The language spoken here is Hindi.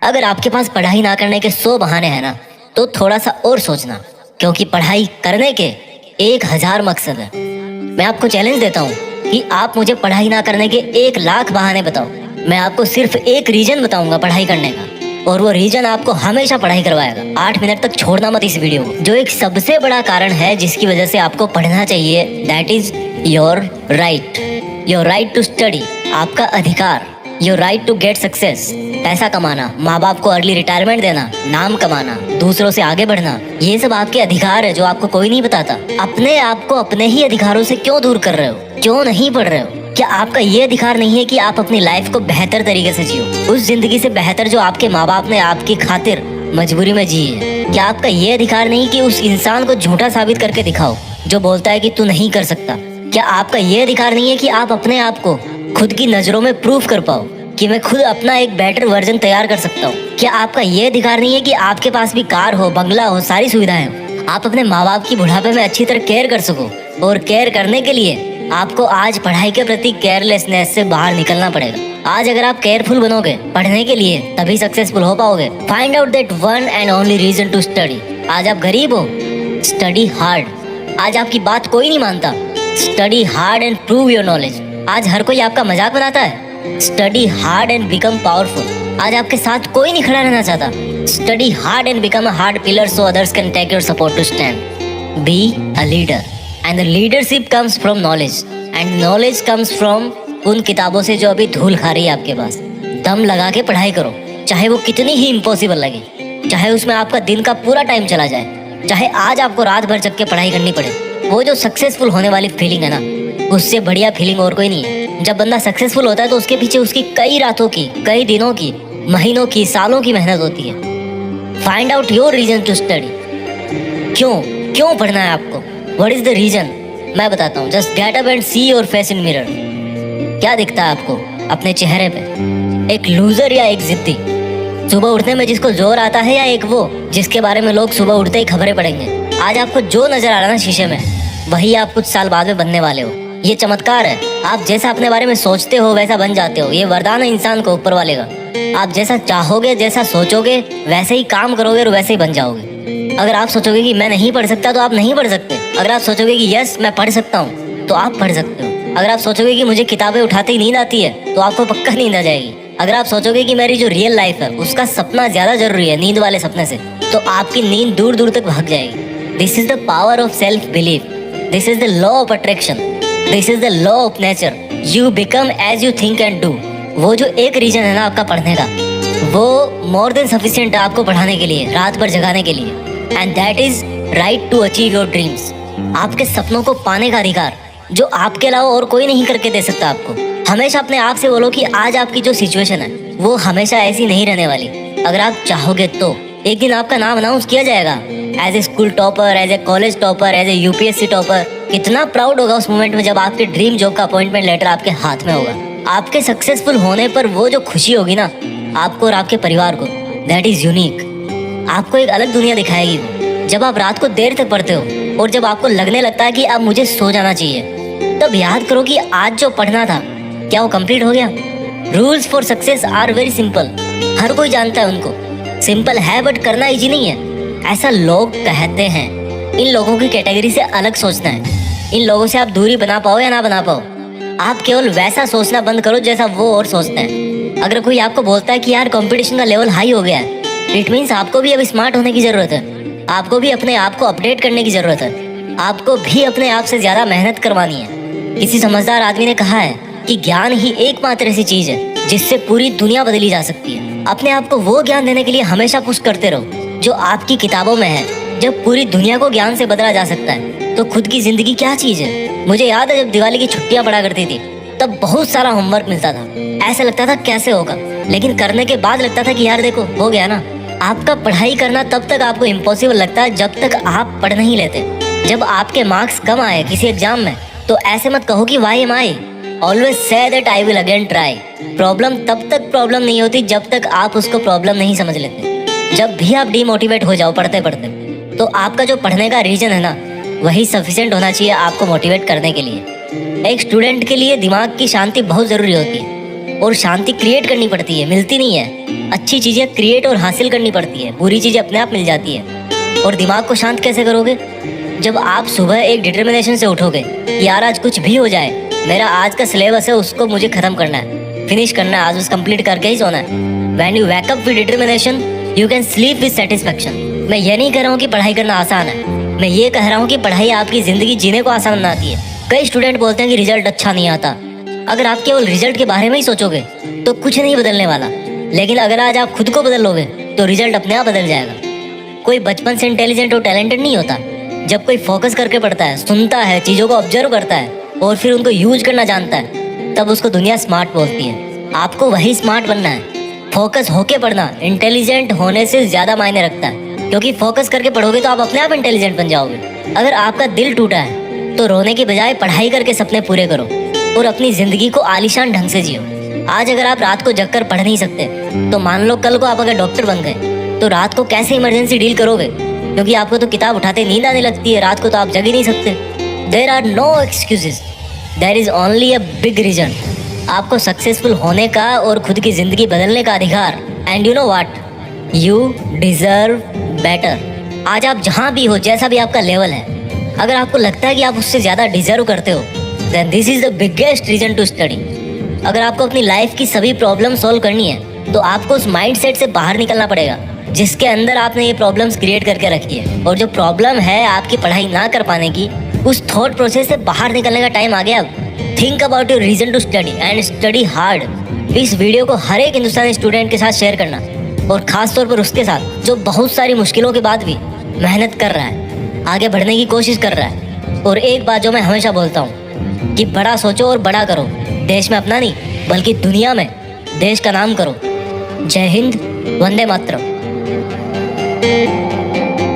अगर आपके पास पढ़ाई ना करने के 100 बहाने हैं ना, तो थोड़ा सा और सोचना, क्योंकि पढ़ाई करने के 1000 मकसद है। मैं आपको चैलेंज देता हूँ कि आप मुझे पढ़ाई ना करने के 1,00,000 बहाने बताओ, मैं आपको सिर्फ एक रीजन बताऊंगा पढ़ाई करने का, और वो रीजन आपको हमेशा पढ़ाई करवाएगा। 8 मिनट तक छोड़ना मत इस वीडियो को। जो एक सबसे बड़ा कारण है जिसकी वजह से आपको पढ़ना चाहिए, that is your right to study, आपका अधिकार, your right to get success. पैसा कमाना, माँ बाप को अर्ली रिटायरमेंट देना, नाम कमाना, दूसरों से आगे बढ़ना, ये सब आपके अधिकार है जो आपको कोई नहीं बताता। अपने आप को अपने ही अधिकारों से क्यों दूर कर रहे हो? क्यों नहीं पढ़ रहे हो? क्या आपका ये अधिकार नहीं है कि आप अपनी लाइफ को बेहतर तरीके से जियो, उस जिंदगी से बेहतर जो आपके माँ बाप ने आपकी खातिर मजबूरी में जी है? क्या आपका ये अधिकार नहीं कि उस इंसान को झूठा साबित करके दिखाओ जो बोलता है कि तू नहीं कर सकता? क्या आपका ये अधिकार नहीं है कि आप अपने आप को खुद की नजरों में प्रूफ कर पाओ कि मैं खुद अपना एक बेटर वर्जन तैयार कर सकता हूँ? क्या आपका ये अधिकार नहीं है कि आपके पास भी कार हो, बंगला हो, सारी सुविधाएं हो, आप अपने माँ बाप की बुढ़ापे में अच्छी तरह केयर कर सको? और केयर करने के लिए आपको आज पढ़ाई के प्रति केयरलेसनेस से बाहर निकलना पड़ेगा। आज अगर आप केयरफुल बनोगे पढ़ने के लिए, तभी सक्सेसफुल हो पाओगे। Find out that one and only reason to study. आज आप गरीब हो, स्टडी हार्ड। आज आपकी बात कोई नहीं मानता, study hard and prove your knowledge. आज हर कोई आपका मजाक बनाता है, study hard and become powerful. आज आपके साथ कोई नहीं खड़ा रहना चाहता, study hard and become a hard pillar so others can take your support to stand. Be a leader and the leadership comes from knowledge and knowledge comes from उन किताबों से जो अभी धूल खा रही है आपके पास। दम लगा के पढ़ाई करो, चाहे वो कितनी ही इम्पॉसिबल लगे, चाहे उसमें आपका दिन का पूरा टाइम चला जाए, चाहे आज आपको रात भर जग के पढ़ाई करनी पड़े। वो जो सक्सेसफुल होने वाली फीलिंग है ना, उससे बढ़िया फीलिंग और कोई नहीं है। जब बंदा सक्सेसफुल होता है तो उसके पीछे उसकी कई रातों की, कई दिनों की, महीनों की, सालों की मेहनत होती है। Find out your reason to study. क्यों पढ़ना है आपको? What is the reason? मैं बताता हूँ। Just get up and see your face in mirror. क्या दिखता है आपको अपने चेहरे पे? एक लूजर या एक जिद्दी? सुबह उठने में जिसको जोर आता है, या एक वो जिसके बारे में लोग सुबह उठते ही खबरें पढ़ेंगे? आज आपको जो नजर आ रहा है ना शीशे में, वही आप कुछ साल बाद में बनने वाले हो। ये चमत्कार है, आप जैसा अपने बारे में सोचते हो वैसा बन जाते हो। ये वरदान है इंसान को ऊपर वाले का। आप जैसा चाहोगे, जैसा सोचोगे, वैसे ही काम करोगे और वैसे ही बन जाओगे। अगर आप सोचोगे कि मैं नहीं पढ़ सकता, तो आप नहीं पढ़ सकते। अगर आप सोचोगे कि यस मैं पढ़ सकता हूँ, तो आप पढ़ सकते हो। अगर आप सोचोगे कि मुझे किताबें उठाते ही नींद आती है, तो आपको पक्का नींद आ जाएगी। अगर आप सोचोगे कि मेरी जो रियल लाइफ है उसका सपना ज्यादा जरूरी है नींद वाले सपने से, तो आपकी नींद दूर दूर तक भाग जाएगी। This is the power of self belief, this is the law of attraction, this is the law of nature. You become as you think and do. वो जो एक रीजन है ना आपका पढ़ने का, वो मोर देन सफिशिएंट है आपको पढ़ाने के लिए, रात भर जगाने के लिए। And that is right to achieve your dreams. आपके सपनों को पाने का अधिकार जो आपके अलावा और कोई नहीं करके दे सकता आपको। हमेशा अपने आप से बोलो कि आज आपकी जो सिचुएशन है वो हमेशा ऐसी नहीं रहने वाली। अगर आप चाहोगे तो एक दिन आपका नाम अनाउंस किया जाएगा as a school topper, as a college topper, as a UPSC topper. कितना प्राउड होगा उस मोमेंट में जब आपके ड्रीम जॉब का अपॉइंटमेंट लेटर आपके हाथ में होगा। आपके सक्सेसफुल होने पर वो जो खुशी होगी ना आपको और आपके परिवार को, दैट इज यूनिक। आपको एक अलग दुनिया दिखाएगी वो। जब आप रात को देर तक पढ़ते हो और जब आपको लगने लगता है कि अब मुझे सो जाना चाहिए, तब याद करो कि आज जो पढ़ना था क्या वो कंप्लीट हो गया? Rules for success are very simple. हर कोई जानता है उनको, सिंपल है बट करना इजी नहीं है, ऐसा लोग कहते हैं। इन लोगों की कैटेगरी से अलग सोचना है। इन लोगों से आप दूरी बना पाओ या ना बना पाओ, आप केवल वैसा सोचना बंद करो जैसा वो और सोचते हैं। अगर कोई आपको बोलता है कि यार कंपटीशन का लेवल हाई हो गया है, इट मीन्स आपको भी अब स्मार्ट होने की जरूरत है। आपको भी अपने आप को अपडेट करने की जरूरत है। आपको भी अपने आप से ज्यादा मेहनत करवानी है। किसी समझदार आदमी ने कहा है कि ज्ञान ही एकमात्र ऐसी चीज है जिससे पूरी दुनिया बदली जा सकती है। अपने आप को वो ज्ञान देने के लिए हमेशा पुश करते रहो जो आपकी किताबों में है। जब पूरी दुनिया को ज्ञान से बदला जा सकता है तो खुद की जिंदगी क्या चीज है? मुझे याद है जब दिवाली की छुट्टियां पड़ा करती थी, तब बहुत सारा होमवर्क मिलता था। ऐसा लगता था कैसे होगा, लेकिन करने के बाद लगता था कि यार देखो हो गया ना। आपका पढ़ाई करना तब तक आपको इम्पॉसिबल लगता है जब तक आप पढ़ नहीं लेते। जब आपके मार्क्स कम आए किसी एग्जाम में, तो ऐसे मत कहो कि why am I, always say that I will again try. Problem तब तक प्रॉब्लम नहीं होती जब तक आप उसको प्रॉब्लम नहीं समझ लेते। जब भी आप डीमोटिवेट हो जाओ पढ़ते पढ़ते, तो आपका जो पढ़ने का रीजन है ना, वही सफिशिएंट होना चाहिए आपको मोटिवेट करने के लिए। एक स्टूडेंट के लिए दिमाग की शांति बहुत जरूरी होती है। और शांति क्रिएट करनी पड़ती है, मिलती नहीं है। अच्छी चीजें क्रिएट और हासिल करनी पड़ती है, बुरी चीजें अपने आप मिल जाती है। और दिमाग को शांत कैसे करोगे? जब आप सुबह एक डिटर्मिनेशन से उठोगे, यार आज कुछ भी हो जाए, मेरा आज का सिलेबस है उसको मुझे खत्म करना है, फिनिश करना है, आज उस कंप्लीट करके ही सोना है। When you wake up with determination, you can sleep with satisfaction। मैं ये नहीं कह रहा हूँ कि पढ़ाई करना आसान है, मैं ये कह रहा हूँ कि पढ़ाई आपकी जिंदगी जीने को आसान बनाती है। कई स्टूडेंट बोलते हैं कि रिजल्ट अच्छा नहीं आता। अगर आप केवल रिजल्ट के बारे में ही सोचोगे तो कुछ नहीं बदलने वाला, लेकिन अगर आज आप खुद को बदल लोगे तो रिजल्ट अपने आप बदल जाएगा। कोई बचपन से इंटेलिजेंट और टैलेंटेड नहीं होता। जब कोई फोकस करके पढ़ता है, सुनता है, चीज़ों को ऑब्जर्व करता है और फिर उनको यूज करना जानता है, तब उसको दुनिया स्मार्ट बोलती है। आपको वही स्मार्ट बनना है। फोकस होके पढ़ना इंटेलिजेंट होने से ज़्यादा मायने रखता है, क्योंकि फोकस करके पढ़ोगे तो आप अपने आप इंटेलिजेंट बन जाओगे। अगर आपका दिल टूटा है तो रोने की बजाय पढ़ाई करके सपने पूरे करो और अपनी ज़िंदगी को आलीशान ढंग से जियो। आज अगर आप रात को जगकर पढ़ नहीं सकते तो मान लो कल को आप अगर डॉक्टर बन गए तो रात को कैसे इमरजेंसी डील करोगे? क्योंकि आपको तो किताब उठाते नींद आने लगती है, रात को तो आप जग ही नहीं सकते। There are no excuses, there is only a big reason. आपको सक्सेसफुल होने का और खुद की जिंदगी बदलने का अधिकार। And you know what, you deserve better. आज आप जहाँ भी हो, जैसा भी आपका लेवल है, अगर आपको लगता है कि आप उससे ज़्यादा डिजर्व करते हो, then this is the biggest reason to study. अगर आपको अपनी लाइफ की सभी प्रॉब्लम सॉल्व करनी है तो आपको उस माइंडसेट से बाहर निकलना पड़ेगा जिसके अंदर आपने ये प्रॉब्लम्स क्रिएट करके रखी है। और जो प्रॉब्लम है आपकी पढ़ाई ना कर पाने की, उस थॉट प्रोसेस से बाहर निकलने का टाइम आ गया अब। Think about your reason to study and study hard. इस वीडियो को हर एक हिंदुस्तानी स्टूडेंट के साथ शेयर करना, और खास तौर पर उसके साथ जो बहुत सारी मुश्किलों के बाद भी मेहनत कर रहा है, आगे बढ़ने की कोशिश कर रहा है। और एक बात जो मैं हमेशा बोलता हूँ कि बड़ा सोचो और बड़ा करो। देश में अपना नहीं बल्कि दुनिया में देश का नाम करो। जय हिंद, वंदे मातरम।